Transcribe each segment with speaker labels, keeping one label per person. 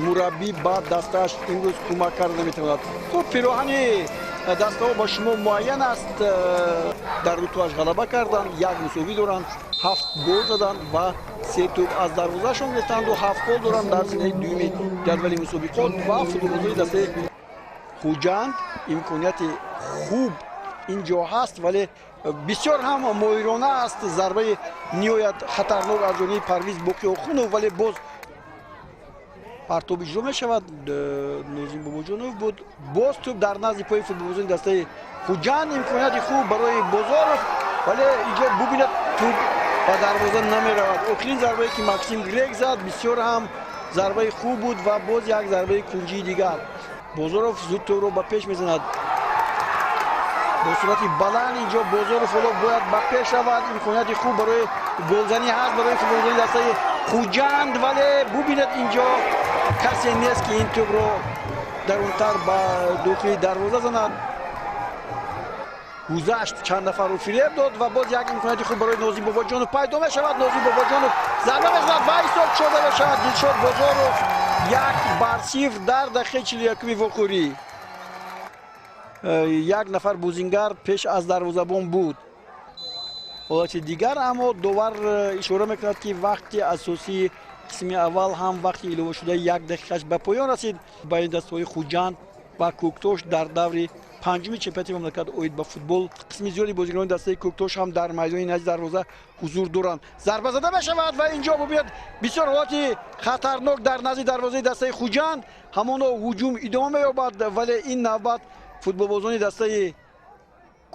Speaker 1: мураббӣ ба дастааш имрӯз кӯмак карда наметавонад. хуб пироҳани дастаҳо ба шумо муайян аст. дар рутуаш ғалаба карданд, як мусовӣ доранд, 7 гол заданд ва 3 тӯб аз дарвозаашон гирифтанду 7 гол доранд дар зинаи дуюми ҷадвали мусобиқот ва футболбозии дастаи хуҷанд имконияти хуб инҷо ҳаст, вале бисёр ҳам моҳирона аст. зарбаи ниҳоят хатарнок аз ҷониби Парвиз Боқиохунов, вале боз партоб иҷро мешавад. Нозим Бобоҷонов буд. Боз тӯб дар назди пои футболбозони дастаи хуҷанд. имконияти хуб барои Бозоров, вале инҷо бубинед тӯб ба дарвоза намеравад. охирин зарбае ки Максим Грек зад бисёр ҳам зарбаи хуб буд ва боз як зарбаи кунҷии дигар. Бозоров зуд тӯбро ба пеш мезанад. бо суръати баланд инҷо Бозоров ҳоло бояд ба пеш равад. имконияти хуб барои голзанӣ ҳаст барои футболбозони дастаи хуҷанд, вале бубинед инҷо касе нест ки ин тӯбро дарунтар ба дохили дарвоза занад. гузашт, чанд нафарро фиреб дод ва боз як имконияти хуб барои Нозим Бобоҷонов пайдо мешавад. Нозим Бобоҷонов зарба мезанад ва исоб шода мешавад. Дилшод Бозоров 1-0 дар дақиқаи 41-уми вохӯрӣ. Як нафар бузингар пеш аз дарвозабон буд. ҳолати дигар, аммо довар ишора мекунад ки вақти асосии қисми аввал ҳам вақти иловашудаи 1 дақиқаш ба поён расид. байни дастаҳои Хуҷанд ва Кӯктош дар даври панҷуми чемпионати мамлакат оид ба футбол қисми зиёди бозигарони дастаи Кӯктош ҳам дар майдони назди дарвоза ҳузур доранд. зарба зада мешавад ва инҷо бубинед бисёр ҳолати хатарнок дар назди дарвозаи дастаи Хуҷанд. ҳамоно ҳуҷум идома меёбад, вале ин навбат футболбозони дастаи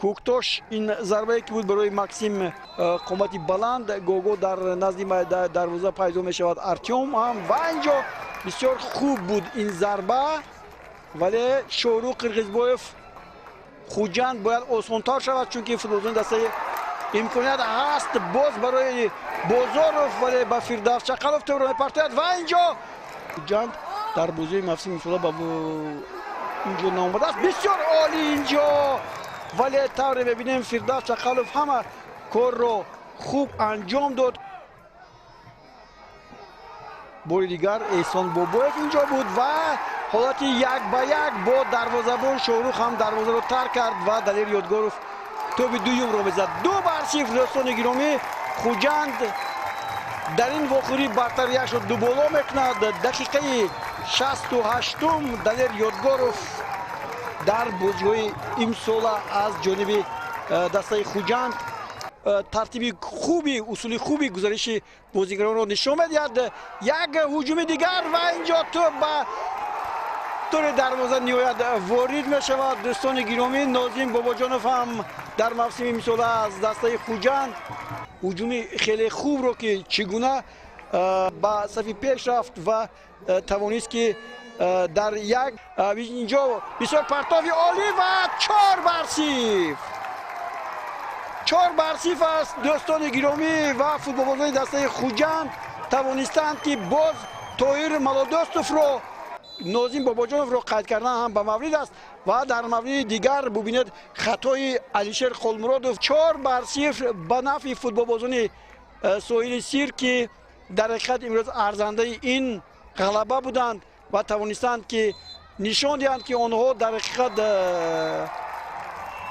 Speaker 1: Кӯктош ин зарбае ки буд барои Максим қомати баланд гоҳ-гоҳ дар назди дарвоза пайдо мешавад. Артём ҳам ва инҷо бисёр хуб буд ин зарба, вале Шоҳрух Қирғизбоев Хуҷанд бояд осонтар шавад, чунки футболбозони дастаи имконият ҳаст боз барои Бозоров, вале ба Фирдавс Чақалов тӯбро мепартояд ва инҷо Хуҷанд дар бозии мавсими имсола ба инҷо наомадааст. бисёр олӣ инҷо, вале тавре мебинем Фирдавс Чақалов ҳама корро хуб анҷом дод. бори дигар Эҳсон Бобоев инҷо буд ва ҳолати 1-1 бо дарвозабон Шоҳрух ҳам дарвозаро тарк кард ва Далер Ёдгоров тӯби дуюмро мезад. 2-0. дӯстони гиромӣ, Хуҷанд дар ин вохӯрӣ бартариашро дуболо мекунад. дақиқаи 68 Далер Ёдгоров дар бозиҳои имсола аз ҷониби дастаи Хуҷанд тартиби хуби, усули хуби гузариши бозигаронро нишон медиҳад. як ҳуҷуми дигар ва инҷо тӯб ба тӯри дарвоза ниҳоят ворид мешавад. дӯстони гиромӣ, Нозим Бобоҷонов ҳам дар мавсими имсола аз дастаи Хуҷанд ҳуҷуми хеле хубро ки чӣ гуна ба сафи пеш рафт ва тавонист ки дар як инҷо бисёр партови олӣ ва 4-0. 4-0 аст. дӯстони гиромӣ ва футболбозони дастаи Хуҷанд тавонистанд ки боз Тоҳир Малодӯстовро, Нозим Бобоҷоновро қайд кардан ҳам ба маврид аст ва дар мавриди дигар бубинед хатои Алишер Холмуродов. 4-0 ба нафъи футболбозони соҳили Сир ки дар ҳақиқат имрӯз арзандаи ин ғалаба буданд ва тавонистанд ки нишон диҳанд ки онҳо дар ҳақиқат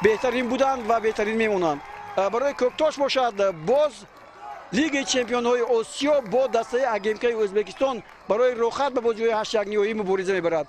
Speaker 1: беҳтарин буданд ва беҳтарин мемонанд. барои Кӯктош бошад боз Лигаи чемпионҳои Осиё бо дастаи АГМК Ӯзбекистон барои рохат ба бозиҳои 8-1 ниҳоӣ мубориза мебарад.